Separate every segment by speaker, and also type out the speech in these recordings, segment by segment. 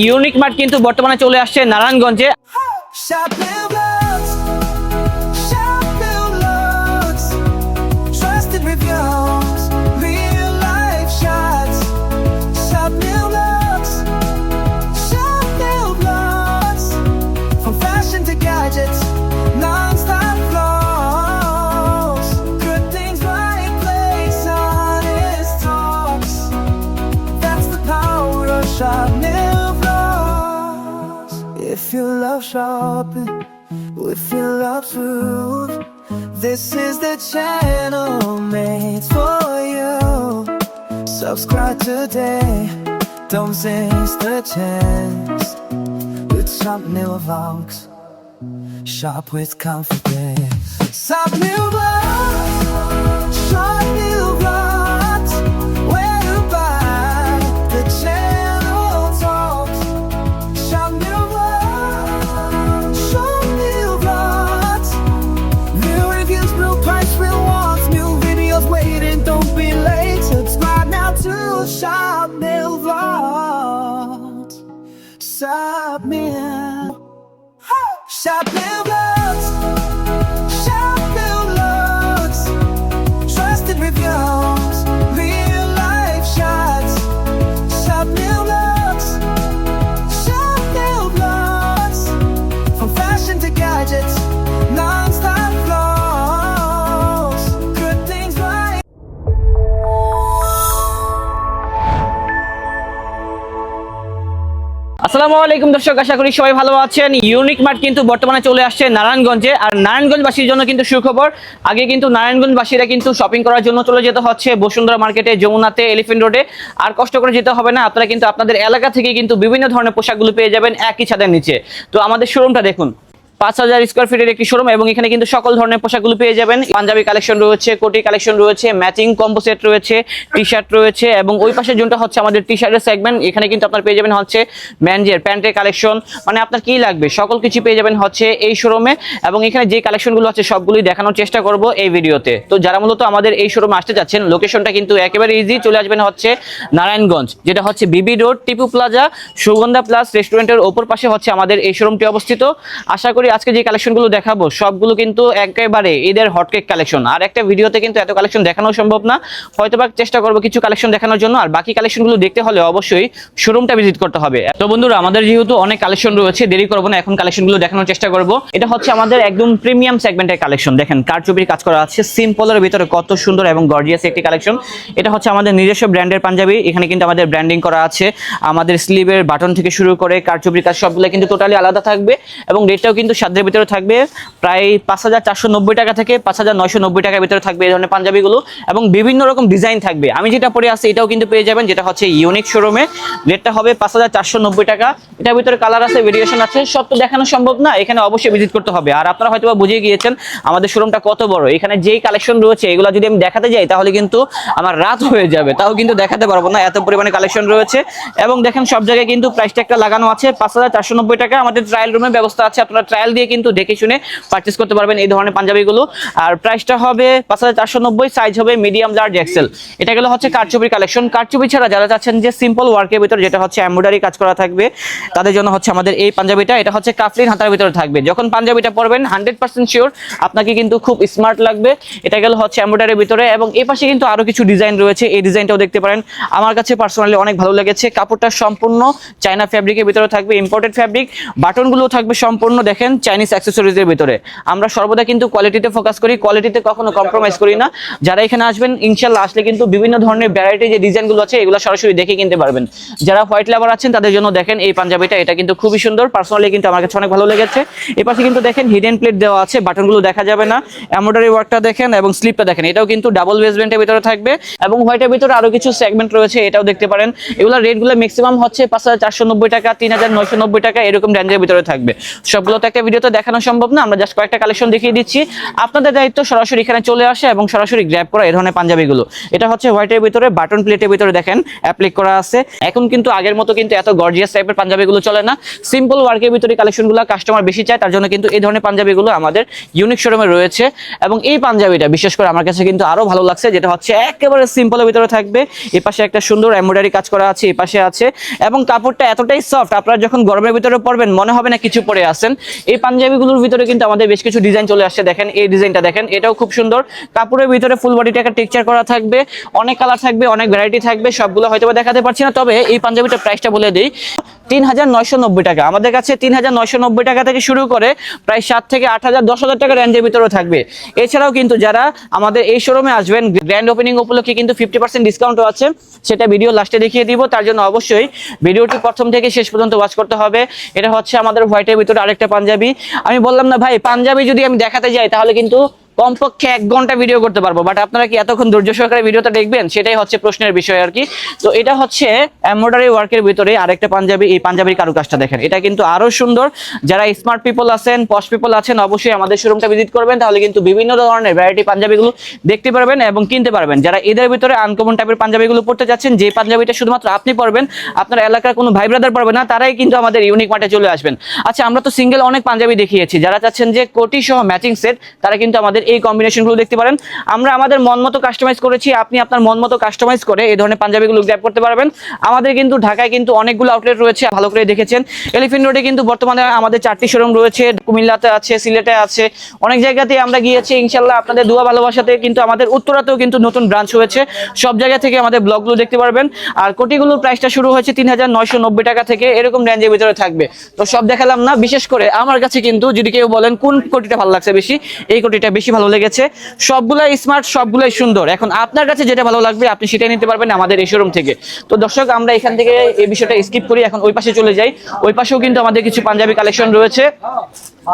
Speaker 1: Unique mart কিন্তু বর্তমানে চলে আসছে নারায়ণগঞ্জে।
Speaker 2: If you love shopping, if you love food, this is the channel made for you. Subscribe today, don't miss the chance. With Shop New Vlogs, shop with confidence. Shop New Vlogs, Shop New Vlogs, where to buy the channel talks. Shop New Vlogs, Shop New Vlogs, new reviews, new price, real wants, new videos waiting, don't be late. Subscribe now to Shop New Vlogs. Shop New, Shop New Vlogs, Shop New Vlogs, trusted reviews, real life shots. Shop New Vlogs, Shop New Vlogs, from fashion to gadgets, non-stop flows, good things right.
Speaker 1: আসসালামু আলাইকুম দর্শক, আশা করি সবাই ভালো আছেন। Unique mart কিন্তু বর্তমানে চলে আসছে নারায়ণগঞ্জে। আর নারায়ণগঞ্জবাসীর জন্য কিন্তু সুখবর, আগে কিন্তু নারায়ণগঞ্জবাসীরা কিন্তু শপিং করার জন্য চলে যেতে হচ্ছে বসুন্ধরা মার্কেটে, যমুনাতে, এলিফ্যান্ট রোডে। আর কষ্ট করে যেতে হবে না, আপনারা কিন্তু আপনাদের এলাকা থেকে কিন্তু বিভিন্ন ধরনের পোশাকগুলো পেয়ে যাবেন একই ছাদের নিচে। তো আমাদের শোরুমটা দেখুন, 5000 স্কয়ার ফিটের একটি শোরুম, এবং এখানে কিন্তু সকল ধরনের পোশাকগুলো পেয়ে যাবেন। পাঞ্জাবি কালেকশন রয়েছে, কোটি কালেকশন রয়েছে, ম্যাচিং কম্বো সেট রয়েছে, টি শার্ট রয়েছে, এবং ওই পাশে যেটা হচ্ছে আমাদের টি শার্টের সেগমেন্ট। এখানে কিন্তু আপনার পেয়ে যাবেন হচ্ছে মেনজের প্যান্টের কালেকশন, মানে আপনার কি লাগবে সকল কিছু পেয়ে যাবেন হচ্ছে এই শোরুমে। এবং এখানে যে কালেকশনগুলো আছে সবগুলোই দেখানোর চেষ্টা করব এই ভিডিওতে। তো যারা মূলত আমাদের এই শোরুমে আসতে যাচ্ছেন, লোকেশনটা কিন্তু একেবারে ইজি, চলে আসবেন হচ্ছে নারায়ণগঞ্জ, যেটা হচ্ছে বিবি road, Tipu plaza, Sugandha plus রেস্টুরেন্টের ওপর পাশে হচ্ছে আমাদের এই শোরুমটি অবস্থিত। আশা করি আজকে যে কালেকশনগুলো দেখাবো সবগুলো কিন্তু একেবারে ঈদের হটকেক কালেকশন। আর একটা ভিডিওতে কিন্তু এত কালেকশন দেখানো সম্ভব না, হয়তোবা চেষ্টা করবো কিছু কালেকশন দেখানোর জন্য। আর বাকি কালেকশনগুলো দেখতে হলে অবশ্যই শোরুমটা ভিজিট করতে হবে। তো বন্ধুরা, আমাদের যেহেতু অনেক কালেকশন রয়েছে, দেরি করবো না, এখন কালেকশনগুলো দেখানোর চেষ্টা করব। এটা হচ্ছে আমাদের একদম প্রিমিয়াম সেগমেন্টের কালেকশন। দেখেন কারচুপির কাজ করা আছে, সিম্পলের ভিতরে কত সুন্দর এবং গর্জিয়াস একটি কালেকশন। এটা হচ্ছে আমাদের নিজস্ব ব্র্যান্ডের পাঞ্জাবি। এখানে কিন্তু আমাদের ব্র্যান্ডিং করা আছে, আমাদের স্লিভের বাটন থেকে শুরু করে কারচুপির কাজ সবগুলো কিন্তু টোটালি আলাদা থাকবে, এবং রেটটাও কিন্তু সাধ্যের ভিতরে থাকবে। প্রায় 5490 টাকা থেকে 5990 টাকার ভিতরে থাকবে এই ধরনের পাঞ্জাবিগুলো, এবং বিভিন্ন রকম ডিজাইন থাকবে। আমি যেটা পরে আছি এটাও কিন্তু পেয়ে যাবেন, যেটা হচ্ছে ইউনিক শোরুমে। রেটটা হবে 5490 টাকা। এটার ভিতরে কালার আছে, ভেরিয়েশন আছে, সব তো দেখানো সম্ভব না, এখানে অবশ্যই ভিজিট করতে হবে। আর আপনারা হয়তো বুঝে গিয়েছেন আমাদের শোরুমটা কত বড়। এখানে যেই কালেকশন রয়েছে এগুলো যদি আমি দেখাতে যাই তাহলে কিন্তু আমার রাত হয়ে যাবে, তাও কিন্তু দেখাতে পারবো না, এত পরিমাণে কালেকশন রয়েছে। এবং দেখেন সব জায়গায় কিন্তু প্রাইস ট্যাগটা লাগানো আছে, 5490 টাকা। আমাদের ট্রায়াল রুমের ব্যবস্থা আছে, আপনারা ট্রায়াল দিয়ে কিন্তু দেখে শুনে পারচেজ করতে পারবেন এই ধরনের পাঞ্জাবিগুলো। আর প্রাইসটা হবে 5490, সাইজ হবে মিডিয়াম, লার্জ, এক্সেল। এটা গেল হচ্ছে কারচুপির কালেকশন। কারচুপি ছাড়া যারা চাচ্ছেন যে সিম্পল ওয়ার্কের ভিতরে, যেটা হচ্ছে এমব্রয়ডারি কাজ করা থাকবে, তাদের জন্য হচ্ছে আমাদের এই পাঞ্জাবিটা। এটা হচ্ছে কাফলিন হাতার ভিতরে থাকবে। যখন পাঞ্জাবিটা পরবেন 100% শিওর আপনাকে কিন্তু খুব স্মার্ট লাগবে। এটা গেল হচ্ছে এমব্রয়ডারির ভিতরে, এবং এই পাশে কিন্তু আরো কিছু ডিজাইন রয়েছে, এই ডিজাইনটাও দেখতে পারেন। আমার কাছে পার্সোনালি অনেক ভালো লেগেছে। কাপড়টা সম্পূর্ণ চায়না ফ্যাব্রিকের ভিতরে থাকবে, ইম্পোর্টেড ফ্যাব্রিক। বাটনগুলো থাকবে সম্পূর্ণ দেখেন চাইনিজ অ্যাক্সেসরিজের ভিতরে। আমরা সর্বদা কিন্তু কোয়ালিটিতে ফোকাস করি, কোয়ালিটিতে কখনো কম্প্রোমাইজ করি না। যারা এখানে আসবেন ইনশাআল্লাহ আসলে কিন্তু বিভিন্ন ধরনের ভ্যারাইটি যে ডিজাইনগুলো আছে এগুলো সরাসরি দেখে কিনতে পারবেন। যারা হোয়াইট লাভার আছেন তাদের জন্য দেখেন এই পাঞ্জাবিটা, এটা কিন্তু খুবই সুন্দর, পার্সোনালি কিন্তু আমার কাছে অনেক ভালো লেগেছে। এই পাশে কিন্তু দেখেন হিডেন প্লেট দেওয়া আছে, বাটনগুলো দেখা যাবে না। এমব্রয়ডারি ওয়ার্কটা দেখেন এবং স্লিপটা দেখেন, এটাও কিন্তু ডাবল বেসমেন্টের ভিতরে থাকবে, এবং হোয়াইটের ভিতরে আরো কিছু সেগমেন্ট রয়েছে, এটাও দেখতে পারেন। এগুলোর রেটগুলো ম্যাক্সিমাম হচ্ছে 5490 টাকা, 3990 টাকা, এরকম রেঞ্জের ভিতরে থাকবে। সবগুলোতে একটা ভিডিওতে দেখানো সম্ভব না, আমরা জাস্ট কয়েকটা কালেকশন দেখিয়ে দিচ্ছি। আপনাদের দায়িত্ব সরাসরি এখানে চলে আসে এবং সরাসরি গ্র্যাব করা এই ধরনের পাঞ্জাবিগুলো। এটা হচ্ছে হোয়াইটের ভিতরে বাটন প্লেটের ভিতরে দেখেন অ্যাপ্লিক করা আছে। এখন কিন্তু আগের মতো কিন্তু এত গর্জিয়াস টাইপের পাঞ্জাবিগুলো চলে না, সিম্পল ওয়ার্কের ভিতরে কালেকশনগুলো কাস্টমার বেশি চায়, তার জন্য কিন্তু এই ধরনের পাঞ্জাবিগুলো আমাদের ইউনিক শোরুমে রয়েছে। এবং এই পাঞ্জাবিটা বিশেষ করে আমার কাছে কিন্তু আরো ভালো লাগছে, যেটা হচ্ছে একেবারে সিম্পলের ভিতরে থাকবে। এই পাশে একটা সুন্দর এমব্রয়ডারি কাজ করা আছে, এই পাশে আছে, এবং কাপড়টা এতটাই সফট আপনারা যখন গরমের ভিতরে পরবেন মনে হবে না কিছু পরে আছেন। এই পাঞ্জাবিগুলোর ভিতরে কিন্তু আমাদের বেশ কিছু ডিজাইন চলে আসছে, দেখেন এই ডিজাইনটা দেখেন, এটাও খুব সুন্দর। কাপড়ের ভিতরে ফুল বডিটা একটা টেক্সচার করা থাকবে, অনেক কালার থাকবে, অনেক ভ্যারাইটি থাকবে, সবগুলো হয়তো দেখাতে পারছি না। তবে এই পাঞ্জাবিটার প্রাইসটা বলে দিই, ৩৯৯০ টাকা। আমাদের কাছে ৩৯৯০ টাকা থেকে শুরু করে প্রায় ৭ থেকে ৮,০০০ ১০,০০০ টাকা রেঞ্জের ভিতরেও থাকবে। এছাড়াও কিন্তু যারা আমাদের এই শোরুমে আসবেন গ্র্যান্ড ওপেনিং উপলক্ষে কিন্তু 50% ডিসকাউন্টও আছে, সেটা ভিডিও লাস্টে দেখিয়ে দিব। তার জন্য অবশ্যই ভিডিওটি প্রথম থেকে শেষ পর্যন্ত ওয়াচ করতে হবে। এটা হচ্ছে আমাদের হোয়াইটের ভিতরে আরেকটা পাঞ্জাবি। আমি বললাম না ভাই, পাঞ্জাবি যদি আমি দেখাতে যাই তাহলে কিন্তু কমপক্ষে 1 ঘন্টা ভিডিও করতে পারবো, বাট আপনারা কি এতক্ষণ ধৈর্য সহকারে ভিডিওটা দেখবেন, সেটাই হচ্ছে প্রশ্নের বিষয় আর কি। তো এটা হচ্ছে এমব্রয়ডারি ওয়ার্কের ভিতরে আরেকটা পাঞ্জাবি। এই পাঞ্জাবির কারুকাজটা দেখেন, এটা কিন্তু আরো সুন্দর। যারা স্মার্ট পিপল আছেন, পশ পিপল আছেন, অবশ্যই আমাদের শোরুমটা ভিজিট করবেন, তাহলে কিন্তু বিভিন্ন ধরনের ভ্যারাইটি পাঞ্জাবিগুলো দেখতে পারবেন এবং কিনতে পারবেন। যারা এদের ভিতরে আনকমন টাইপের পাঞ্জাবিগুলো পড়তে যাচ্ছেন, যে পাঞ্জাবিটা শুধুমাত্র আপনি পরবেন, আপনার এলাকার কোনো ভাই ব্রাদার পরবে না, তারাই কিন্তু আমাদের ইউনিক মার্টে চলে আসবেন। আচ্ছা, আমরা তো সিঙ্গেল অনেক পাঞ্জাবি দেখিয়েছি, যারা চাচ্ছেন যে কোটি সহ ম্যাচিং সেট, তারা কিন্তু আমাদের এই কম্বিনেশনগুলো দেখতে পারেন। আমরা আমাদের মন মতো কাস্টমাইজ করেছি, আপনি আপনার মন মতো কাস্টমাইজ করে এই ধরনের পাঞ্জাবিগুলো গ্র্যাব করতে পারবেন। আমাদের কিন্তু ঢাকায় কিন্তু অনেকগুলো আউটলেট রয়েছে, ভালো করে দেখেছেন। এলিফ্যান্ট রোডে কিন্তু বর্তমানে আমাদের 4টি শোরুম রয়েছে, কুমিল্লাতে আছে, সিলেটে আছে, অনেক জায়গাতেই আমরা গিয়েছি। ইনশাল্লাহ আপনাদের দোয়া ভালোবাসাতে কিন্তু আমাদের উত্তরাতেও কিন্তু নতুন ব্রাঞ্চ হয়েছে, সব জায়গা থেকে আমাদের ব্লগগুলো দেখতে পারবেন। আর কোটিগুলোর প্রাইসটা শুরু হয়েছে ৩৯৯০ টাকা থেকে, এরকম রেঞ্জের ভিতরে থাকবে। তো সব দেখালাম না, বিশেষ করে আমার কাছে কিন্তু যদি কেউ বলেন কোন কোটিটা ভালো লাগছে বেশি, এই কোটিটা বেশি ভালো লেগেছে। সবগুলাই স্মার্ট, সবগুলাই সুন্দর। এখন আপনার কাছে যেটা ভালো লাগবে আপনি সেটাই নিতে পারবেন আমাদের এই শোরুম থেকে। তো দর্শক, আমরা এখান থেকে এই বিষয়টা স্কিপ করি, এখন ওই পাশে চলে যাই। ওই পাশেও কিন্তু আমাদের কিছু পাঞ্জাবি কালেকশন রয়েছে।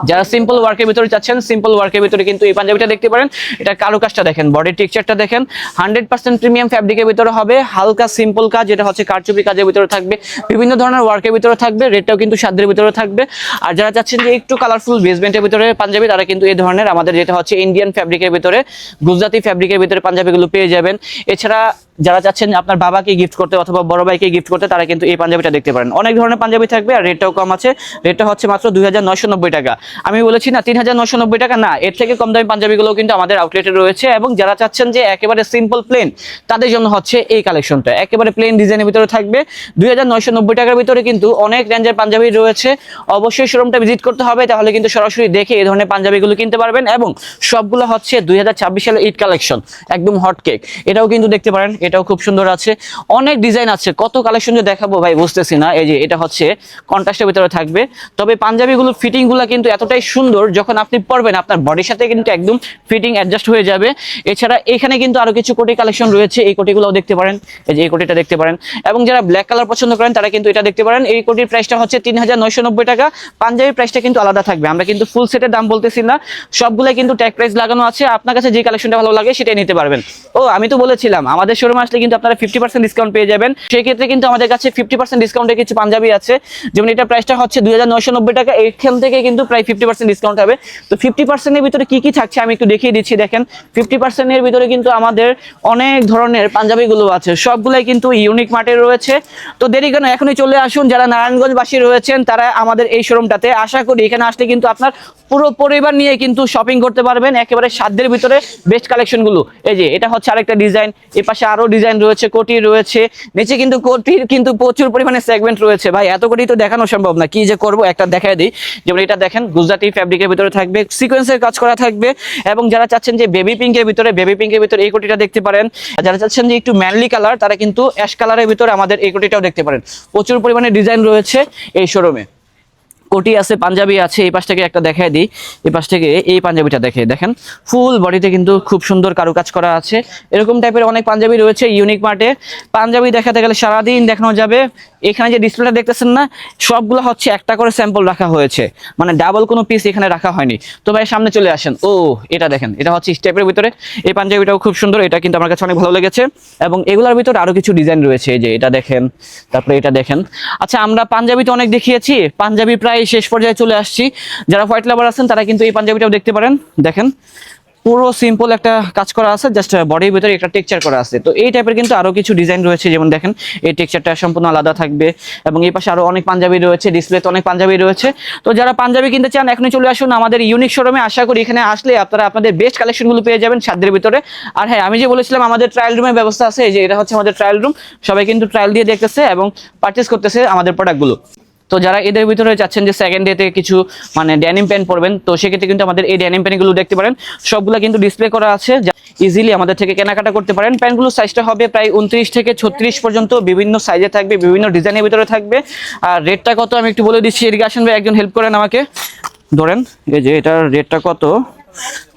Speaker 1: যারা সিম্পল ওয়ার্কের ভিতরে চাচ্ছেন, সিম্পল ওয়ার্কের ভিতরে কিন্তু এই পাঞ্জাবিটা দেখতে পারেন। এটা কারুকাজটা দেখেন, বডির টেক্সচারটা দেখেন, 100% প্রিমিয়াম ফ্যাব্রিকের ভিতরে হবে, হালকা সিম্পল কাজ, যেটা হচ্ছে কারচুপি কাজের ভিতরে থাকবে, বিভিন্ন ধরনের ওয়ার্কের ভিতরে থাকবে, রেটটাও কিন্তু সাধ্যের ভিতরে থাকবে। আর যারা চাচ্ছেন যে একটু কালারফুল বেসমেন্টের ভিতরে পাঞ্জাবি, তারা কিন্তু এই ধরনের আমাদের যেটা হচ্ছে ইন্ডিয়ান ফ্যাব্রিকের ভিতরে, গুজরাটি ফ্যাব্রিকের ভিতরে পাঞ্জাবিগুলো পেয়ে যাবেন। এছাড়া যারা চাচ্ছেন আপনার বাবাকে গিফট করতে অথবা বড় ভাইকে গিফট করতে, তারা কিন্তু এই পাঞ্জাবিটা দেখতে পারেন। অনেক ধরনের পাঞ্জাবি থাকবে আর রেটটাও কম আছে, রেটটা হচ্ছে মাত্র ২৯৯০ টাকা। আমি বলেছি না ৩৯৯০ টাকা না, এর থেকে কম দামি পাঞ্জাবিগুলো কিন্তু আমাদের আউটলেটে রয়েছে। এবং যারা চাচ্ছেন যে একেবারে সিম্পল প্লেন, তাদের জন্য হচ্ছে এই কালেকশনটা, একেবারে প্লেন ডিজাইনের ভিতরে থাকবে। ২৯৯০ টাকার ভিতরে কিন্তু অনেক রেঞ্জের পাঞ্জাবি রয়েছে। অবশ্যই শোরুমটা ভিজিট করতে হবে, তাহলে কিন্তু সরাসরি দেখে এই ধরনের পাঞ্জাবিগুলো কিনতে পারবেন। এবং সবগুলো হচ্ছে ২০২৬ সালের ঈদ কালেকশন, একদম হট কেক। এটাও কিন্তু দেখতে পারেন, এটাও খুব সুন্দর আছে, অনেক ডিজাইন আছে, কত কালেকশন যে দেখাবো ভাই বুঝতেছি না। এই যে এটা হচ্ছে কন্ট্রাস্টের ভিতরে থাকবে, তবে পাঞ্জাবিগুলো ফিটিং গুলা কিন্তু এতটাই সুন্দর, যখন আপনি পরবেন আপনার বডির সাথে কিন্তু একদম ফিটিং অ্যাডজাস্ট হয়ে যাবে। এছাড়া এখানে কিন্তু আরো কিছু কোটি কালেকশন রয়েছে, এই কোটিগুলোও দেখতে পারেন, এই যে এই কোটিটা দেখতে পারেন। এবং যারা ব্ল্যাক কালার পছন্দ করেন তারা কিন্তু এটা দেখতে পারেন। এই কোটির প্রাইসটা হচ্ছে ৩৯৯০ টাকা, পাঞ্জাবির প্রাইসটা কিন্তু আলাদা থাকবে। আমরা কিন্তু ফুল সেটের দাম বলতেছি না, সবগুলাই কিন্তু ট্যাগ প্রাইস লাগানো আছে, আপনার কাছে যে কালেকশনটা ভালো লাগে সেটাই নিতে পারবেন। ও আমি তো বলেছিলাম আমাদের শোরুমে আসলে কিন্তু আপনারা 50% ডিসকাউন্ট পেয়ে যাবেন। সেই ক্ষেত্রে কিন্তু আমাদের কাছে 50% ডিসকাউন্টে কিছু পাঞ্জাবি আছে, যেমন এটা প্রাইসটা হচ্ছে ২৯৯০ টাকা, এইখান থেকে কিন্তু প্রায় 50% ডিসকাউন্ট হবে। তো 50% এর ভিতরে কি কি থাকছে আমি একটু দেখিয়ে দিচ্ছি। দেখেন 50% এর ভিতরে কিন্তু আমাদের অনেক ধরনের পাঞ্জাবিগুলো আছে, সবগুলাই কিন্তু ইউনিক মার্টে রয়েছে। তো দেরি কেন, এখনই চলে আসুন। যারা নারায়ণগঞ্জবাসী রয়েছেন তারা আমাদের এই শোরুমটাতে, আশা করি এখানে আসলে কিন্তু আপনার পুরো পরিবার নিয়ে কিন্তু শপিং করতে পারবেন, একেবারে সাধ্যের ভিতরে বেস্ট কালেকশনগুলো। এই যে এটা হচ্ছে আরেকটা ডিজাইন, এই পাশে আরো ডিজাইন রয়েছে, কোটি রয়েছে, নিচে কিন্তু কোটির কিন্তু প্রচুর পরিমাণে সেগমেন্ট রয়েছে। ভাই এত কোটি তো দেখানো সম্ভব না, কি যে করব, একটা দেখায় দিই। যেমন এটা দেখেন, গুজরাটি ফ্যাব্রিকের ভিতরে থাকবে, সিকোয়েন্সের কাজ করা থাকবে। এবং যারা চাচ্ছেন যে বেবি পিঙ্কের ভিতরে এই কোটিটা দেখতে পারেন। যারা চাচ্ছেন যে একটু ম্যানলি কালার, তারা কিন্তু অ্যাশ কালারের ভিতরে আমাদের এই কোটিটাও দেখতে পারেন। প্রচুর পরিমাণে ডিজাইন রয়েছে এই শোরুমে, কোটি আছে, পাঞ্জাবি আছে। এই পাশ থেকে একটা দেখায় দিই, এই পাশ থেকে এই পাঞ্জাবিটা দেখেন, ফুল বডিতে কিন্তু খুব সুন্দর কারুকাজ করা আছে। এরকম টাইপের অনেক পাঞ্জাবি রয়েছে ইউনিক মার্টে। পাঞ্জাবি দেখাতে গেলে সারাদিন দেখানো যাবে। এখানে যে ডিসপ্লেটা দেখতেছেন না, সবগুলো হচ্ছে একটা করে স্যাম্পল রাখা হয়েছে, মানে ডাবল কোনো পিস এখানে রাখা হয়নি। তো ভাই সামনে চলে আসেন। ও এটা দেখেন, এটা হচ্ছে স্টেপের ভিতরে, এই পাঞ্জাবিটাও খুব সুন্দর, এটা কিন্তু আমার কাছে অনেক ভালো লেগেছে। এবং এগুলোর ভিতরে আরো কিছু ডিজাইন রয়েছে, এই যে এটা দেখেন, তারপরে এটা দেখেন। আচ্ছা, আমরা পাঞ্জাবি তো অনেক দেখিয়েছি, পাঞ্জাবি প্রায় প্রায় শেষ পর্যায়ে চলে আসছি। যারা হোয়াইট লাভার আছেন তারা কিন্তু এই পাঞ্জাবিটাও দেখতে পারেন। দেখেন পুরো সিম্পল একটা কাজ করা আছে, জাস্ট বডির ভিতরে একটা টেক্সচার করা আছে। তো এই টাইপের কিন্তু আরো কিছু ডিজাইন রয়েছে, যেমন দেখেন এই টেক্সচারটা সম্পূর্ণ আলাদা থাকবে এবং এই পাশে আরো অনেক পাঞ্জাবি রয়েছে, ডিসপ্লেতে অনেক পাঞ্জাবি রয়েছে। তো যারা পাঞ্জাবি কিনতে চান এখনই চলে আসুন আমাদের ইউনিক শোরুমে। আশা করি এখানে আসলে আপনারা আপনাদের বেস্ট কালেকশনগুলো পেয়ে যাবেন সাধ্যের ভিতরে। আর হ্যাঁ, আমি যে বলেছিলাম আমাদের ট্রায়াল রুমের ব্যবস্থা আছে, এই যে এটা হচ্ছে আমাদের ট্রায়াল রুম, সবাই কিন্তু ট্রায়াল দিয়ে দেখতেছে এবং পারচেস করতেছে আমাদের প্রোডাক্টগুলো। তো যারা এদের ভিতরে চাচ্ছেন যে সেকেন্ড ডেতে কিছু মানে ড্যানিম প্যান্ট পরবেন, তো সেক্ষেত্রে কিন্তু আমাদের এই ড্যানিম প্যান্টগুলো দেখতে পারেন, সবগুলো কিন্তু ডিসপ্লে করা আছে, ইজিলি আমাদের থেকে কেনাকাটা করতে পারেন। প্যান্টগুলোর সাইজটা হবে প্রায় 29 থেকে 36 পর্যন্ত, বিভিন্ন সাইজে থাকবে, বিভিন্ন ডিজাইনের ভিতরে থাকবে। আর রেটটা কত আমি একটু বলে দিচ্ছি, এদিকে আসেন ভাই, একজন হেল্প করেন আমাকে, ধরেন এই যে এটার রেটটা কত,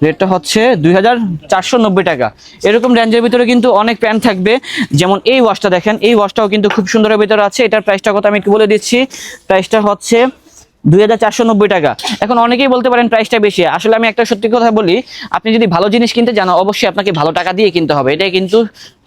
Speaker 1: রেটটা হচ্ছে 2490 টাকা। এরকম রেঞ্জের ভিতরে কিন্তু অনেক প্যান্ট থাকবে, যেমন এই ওয়াশটা দেখেন, এই ওয়াশটাও কিন্তু খুব সুন্দরের ভিতরে আছে। এটার প্রাইসটা কত আমি একটু বলে দিচ্ছি, প্রাইসটা হচ্ছে 2490 টাকা। এখন অনেকেই বলতে পারেন প্রাইসটা বেশি, আসলে আমি একটা সত্যি কথা বলি, আপনি যদি ভালো জিনিস কিনতে চান অবশ্যই আপনাকে ভালো টাকা দিয়ে কিনতে হবে, এটাই কিন্তু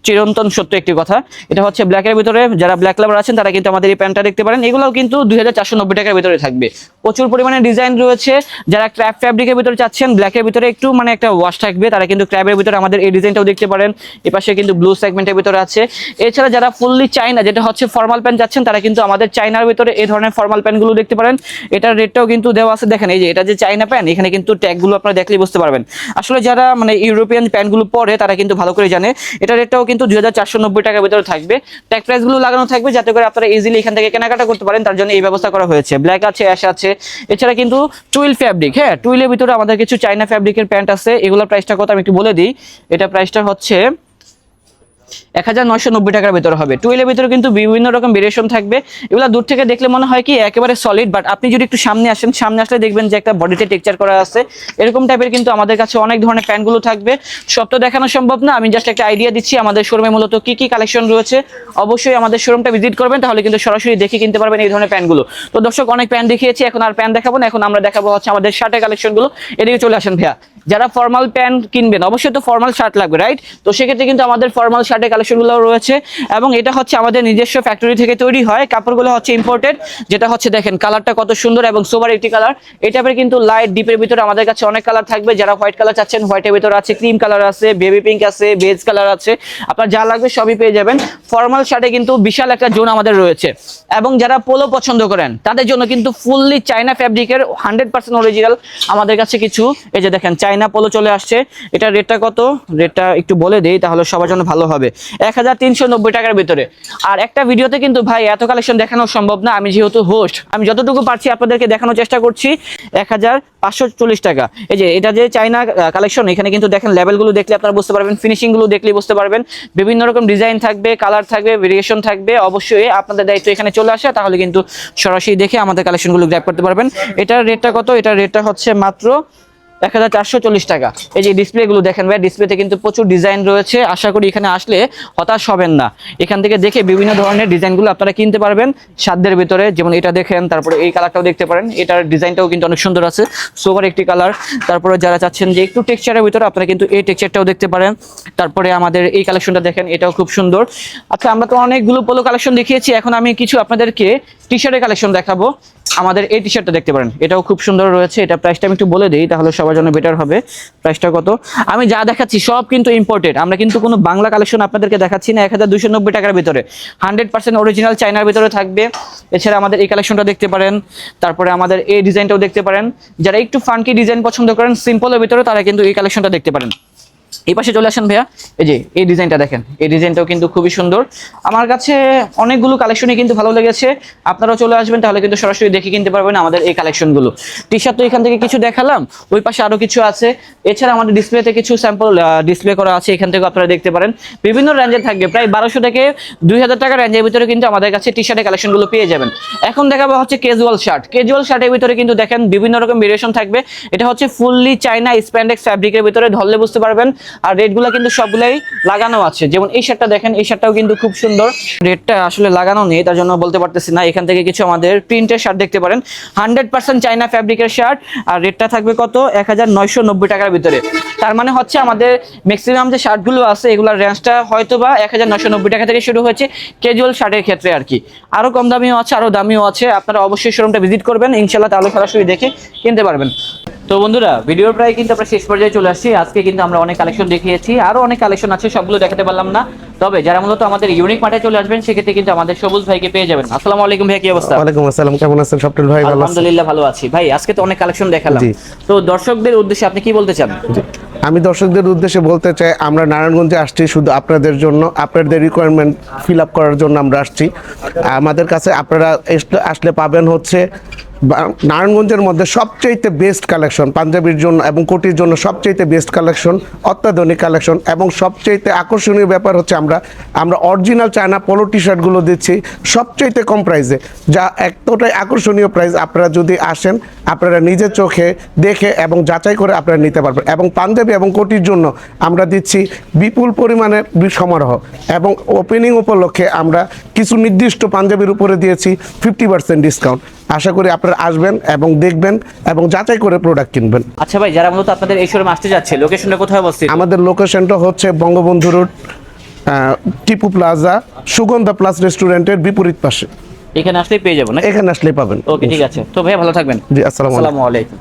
Speaker 1: চিরন্তন সত্য একটি কথা। এটা হচ্ছে ব্ল্যাকের ভিতরে, যারা ব্ল্যাক লাভার আছেন তারা কিন্তু আমাদের এই প্যান্টটা দেখতে পারেন, এগুলোও কিন্তু 2490 টাকার ভিতরে থাকবে। প্রচুর পরিমাণে ডিজাইন রয়েছে। যারা ক্র্যাব ফ্যাব্রিকের ভিতরে চাচ্ছেন, ব্ল্যাকের ভিতরে একটু মানে একটা ওয়াশ থাকবে, তারা কিন্তু ক্র্যাবের ভিতরে আমাদের এই ডিজাইনটাও দেখতে পারেন। এপাশে কিন্তু ব্লু সেগমেন্টের ভিতরে আছে। এছাড়া যারা ফুললি চাইনা, যেটা হচ্ছে ফর্মাল প্যান্ট যাচ্ছেন, তারা কিন্তু আমাদের চাইনার ভিতরে এই ধরনের ফর্মাল প্যান্টগুলো দেখতে পারেন। এটার রেটটাও কিন্তু দেওয়া আছে, দেখেন এই যে এটা যে চাইনা প্যান্ট, এখানে কিন্তু ট্যাগগুলো আপনারা দেখলেই বুঝতে পারবেন। আসলে যারা মানে ইউরোপিয়ান প্যান্টগুলো পরে তারা কিন্তু ভালো করে জানে। এটার রেটটাও কিন্তু 2490 টাকার ভিতরে থাকবে। ট্যাগ প্রাইসগুলো লাগানো থাকবে যাতে করে আপনারা ইজিলি এখান থেকে কেনাকাটা করতে পারেন, তার জন্য এই ব্যবস্থা করা হয়েছে। ব্ল্যাক আছে, অ্যাশ আছে, এছাড়া কিন্তু টুইল ফ্যাব্রিক, হ্যাঁ টুইলের ভিতরে আমাদের কিছু চাইনা ফ্যাব্রিকের প্যান্ট আছে। এগুলোর প্রাইসটা কত আমি একটু বলে দিই, এটা প্রাইসটা হচ্ছে 1990 টাকার ভিতরে হবে। টুইলের ভিতরে কিন্তু বিভিন্ন রকম ভেরিয়েশন থাকবে। এগুলো দূর থেকে দেখলে মনে হয় কি একেবারে সলিড, বাট আপনি যদি একটু সামনে আসেন, সামনে আসলে দেখবেন যে একটা বডিতে টেক্সচার করা আছে। এরকম টাইপের কিন্তু আমাদের কাছে অনেক ধরনের প্যান্টগুলো থাকবে। সব তো দেখানো সম্ভব না, আমি জাস্ট একটা আইডিয়া দিচ্ছি আমাদের শোরুমে মূলত কি কি কালেকশন রয়েছে। অবশ্যই আমাদের শোরুমটা ভিজিট করবেন, তাহলে কিন্তু সরাসরি দেখে কিনতে পারবেন এই ধরনের প্যান্টগুলো। তো দর্শক, অনেক প্যান্ট দেখিয়েছি, এখন আর প্যান্ট দেখাবো না, এখন আমরা দেখাবো হচ্ছে আমাদের শার্টের কালেকশনগুলো। এদিকে চলে আসেন ভাইয়া। যারা ফর্মাল প্যান্ট কিনবেন অবশ্যই তো ফর্মাল শার্ট লাগবে, রাইট? তো সেক্ষেত্রে কিন্তু আমাদের ফর্মাল শার্টের কালেকশনগুলো রয়েছে এবং এটা হচ্ছে আমাদের নিজস্ব ফ্যাক্টরি থেকে তৈরি হয়। কাপড়গুলো হচ্ছে ইম্পোর্টেড, যেটা হচ্ছে দেখেন কালারটা কত সুন্দর এবং সোবার একটি কালার। এই টাইপের কিন্তু লাইট ডিপের ভিতরে আমাদের কাছে অনেক কালার থাকবে। যারা হোয়াইট কালার চাচ্ছেন, হোয়াইটের ভিতরে আছে, ক্রিম কালার আছে, বেবি পিঙ্ক আছে, বেজ কালার আছে, আপনার যা লাগবে সবই পেয়ে যাবেন। ফর্মাল শার্টে কিন্তু বিশাল একটা জোন আমাদের রয়েছে। এবং যারা পোলো পছন্দ করেন তাদের জন্য কিন্তু ফুললি চাইনা ফ্যাব্রিকের 100% অরিজিনাল আমাদের কাছে কিছু, এই যে দেখেন চাইনা পোলো চলে আসছে। এটা রেটটা কত, রেটটা একটু বলে দেই তাহলে সবার জন্য ভালো হবে, 1390 টাকার ভিতরে। আর একটা ভিডিওতে কিন্তু ভাই এত কালেকশন দেখানো সম্ভব না, আমি যেহেতু হোস্ট, আমি যতটুকু পারছি আপনাদেরকে দেখানোর চেষ্টা করছি। 1540 টাকা। এই যে এটা যে চাইনা কালেকশন, এখানে কিন্তু দেখেন লেভেলগুলো দেখলে আপনারা বুঝতে পারবেন, ফিনিশিংগুলো দেখলে বুঝতে পারবেন, বিভিন্ন রকম ডিজাইন থাকবে, কালার থাকবে, ভেরিয়েশন থাকবে। অবশ্যই আপনাদের দায়িত্ব এখানে চলে আসে, তাহলে কিন্তু সরাসরি দেখে আমাদের কালেকশনগুলো গ্র্যাব করতে পারবেন। এটার রেটটা কত, এটার রেটটা হচ্ছে মাত্র 1440 টাকা। এই যে ডিসপ্লেগুলো দেখেন ভাই, ডিসপ্লেতে কিন্তু প্রচুর ডিজাইন রয়েছে। আশা করি এখানে আসলে হতাশ হবেন না, এখান থেকে দেখে বিভিন্ন ধরনের ডিজাইনগুলো আপনারা কিনতে পারবেন সাধ্যের ভিতরে। যেমন এটা দেখেন, তারপরে এই কালারটাও দেখতে পারেন, এটার ডিজাইনটাও কিন্তু অনেক সুন্দর আছে, সোভার একটি কালার। তারপরে যারা চাচ্ছেন যে একটু টেক্সচারের ভিতরে, আপনারা কিন্তু এই টেক্সচারটাও দেখতে পারেন। তারপরে আমাদের এই কালেকশনটা দেখেন, এটাও খুব সুন্দর। আচ্ছা, আমরা তো অনেকগুলো পোলো কালেকশন দেখিয়েছি, এখন আমি কিছু আপনাদেরকে টি শার্টের কালেকশন দেখাবো। আমাদের এই টি শার্টটা দেখতে পারেন, এটাও খুব সুন্দর রয়েছে। এটা প্রাইসটা আমি একটু বলে দিই তাহলে সবার জন্য বেটার হবে। প্রাইসটা কত, আমি যা দেখাচ্ছি সব কিন্তু ইম্পোর্টেড, আমরা কিন্তু কোনো বাংলা কালেকশন আপনাদেরকে দেখাচ্ছি না। 1290 টাকার ভিতরে 100% অরিজিনাল চাইনার ভিতরে থাকবে। এছাড়া আমাদের এই কালেকশনটা দেখতে পারেন, তারপরে আমাদের এই ডিজাইনটাও দেখতে পারেন। যারা একটু ফাঙ্কি ডিজাইন পছন্দ করেন সিম্পলের ভিতরে, তারা কিন্তু এই কালেকশনটা দেখতে পারেন। এই পাশে চলে আসেন ভাইয়া, এই যে এই ডিজাইনটা দেখেন, এই ডিজাইনটাও কিন্তু খুবই সুন্দর। আমার কাছে অনেকগুলো কালেকশনই কিন্তু ভালো লেগেছে, আপনারাও চলে আসবেন, তাহলে কিন্তু সরাসরি দেখে কিনতে পারবেন আমাদের এই কালেকশনগুলো। টি শার্ট তো এখান থেকে কিছু দেখালাম, ওই পাশে আরো কিছু আছে। এছাড়া আমাদের ডিসপ্লেতে কিছু স্যাম্পল ডিসপ্লে করা আছে, এখান থেকে আপনারা দেখতে পারেন। বিভিন্ন রেঞ্জের থাকবে, প্রায় 1200 থেকে 2000 টাকা রেঞ্জের ভিতরে কিন্তু আমাদের কাছে টি শার্টের কালেকশনগুলো পেয়ে যাবেন। এখন দেখাবো হচ্ছে ক্যাজুয়াল শার্ট। ক্যাজুয়াল শার্টের ভিতরে কিন্তু দেখেন বিভিন্ন রকম ভেরিয়েশন থাকবে। এটা হচ্ছে ফুললি চাইনা স্প্যান্ডেক্স ফ্যাব্রিকের ভিতরে, ধরলে বুঝতে পারবেন আর রেটগুলো কিন্তু সবগুলাই লাগানো আছে। যেমন এই শার্টটা দেখেন, এই শার্টটাও কিন্তু খুব সুন্দর। রেটটা আসলে লাগানো নেই, তার জন্য বলতে পারতেছি না। এখান থেকে কিছু আমাদের প্রিন্টের শার্ট দেখতে পারেন, 100% চাইনা ফ্যাব্রিকের শার্ট। আর রেটটা থাকবে কত, 1990 টাকার ভিতরে। তার মানে হচ্ছে আমাদের ম্যাক্সিমাম যে শার্টগুলো আছে এগুলোর রেঞ্জটা হয়তো বা 1990 টাকা থেকে শুরু হয়েছে ক্যাজুয়াল শার্টের ক্ষেত্রে আর কি। আরো কম দামিও আছে, আরো দামিও আছে। আপনারা অবশ্যই শোরুমটা ভিজিট করবেন ইনশাআল্লাহ, তাহলে সরাসরি দেখে কিনতে পারবেন। তো বন্ধুরা, ভিডিওর প্রায় কিন্তু আমরা শেষ পর্যায়ে চলে আসছি। আজকে কিন্তু আমরা অনেক কালেকশন দেখিয়েছি, আরো অনেক কালেকশন আছে, সবগুলো দেখাতে পারলাম না। তবে যারা মূলত আমাদের ইউনিক মার্টে চলে আসবেন সেক্ষেত্রে কিন্তু আমাদের সবুজ ভাইকে পেয়ে যাবেন। আসসালামু আলাইকুম ভাই, কি অবস্থা?
Speaker 3: ওয়ালাইকুম আসসালাম, কেমন আছেন স্বপ্নিল ভাই? ভালো আছেন?
Speaker 1: আলহামদুলিল্লাহ ভালো আছি ভাই। আজকে তো অনেক কালেকশন দেখালাম,
Speaker 3: জি।
Speaker 1: তো দর্শকদের উদ্দেশ্যে আপনি কি বলতে চান?
Speaker 3: আমি দর্শকদের উদ্দেশ্যে বলতে চাই, আমরা নারায়ণগঞ্জে আসছি শুধু আপনাদের জন্য, আপনাদের রিকোয়ারমেন্ট ফিল আপ করার জন্য আমরা আসছি। আমাদের কাছে আপনারা আসলে পাবেন হচ্ছে নারায়ণগঞ্জের মধ্যে সবচাইতে বেস্ট কালেকশন, পাঞ্জাবির জন্য এবং কোটির জন্য সবচাইতে বেস্ট কালেকশন, অত্যাধুনিক কালেকশন। এবং সবচাইতে আকর্ষণীয় ব্যাপার হচ্ছে আমরা অরিজিনাল চায়না পোলো টি শার্টগুলো দিচ্ছি সবচাইতে কম প্রাইসে, যা এতটাই আকর্ষণীয় প্রাইস। আপনারা যদি আসেন, আপনারা নিজের চোখে দেখে এবং যাচাই করে আপনারা নিতে পারবেন। এবং পাঞ্জাবি এবং কোটির জন্য আমরা দিচ্ছি বিপুল পরিমাণে সমারোহ, এবং ওপেনিং উপলক্ষে আমরা কিছু নির্দিষ্ট পাঞ্জাবির উপরে দিয়েছি 50% ডিসকাউন্ট। আশা করি আপনারা আসবেন এবং দেখবেন এবং যাচাই করে প্রোডাক্ট কিনবেন।
Speaker 1: আচ্ছা ভাই, যারা মূলত আপনাদের এই শোরুমে আসতে যাচ্ছে, লোকেশনটা কোথায় অবস্থিত?
Speaker 3: আমাদের লোকেশনটা হচ্ছে Bangabandhu road, Tipu plaza, Sugandha plus রেস্টুরেন্টের বিপরীত পাশে।
Speaker 1: এখানে আসলেই পেয়ে যাবো না?
Speaker 3: এখানে আসলেই পাবেন।
Speaker 1: ওকে, ঠিক আছে। তো ভাই ভালো থাকবেন।
Speaker 3: জি, আসসালামু আলাইকুম।
Speaker 1: আসসালামু আলাইকুম।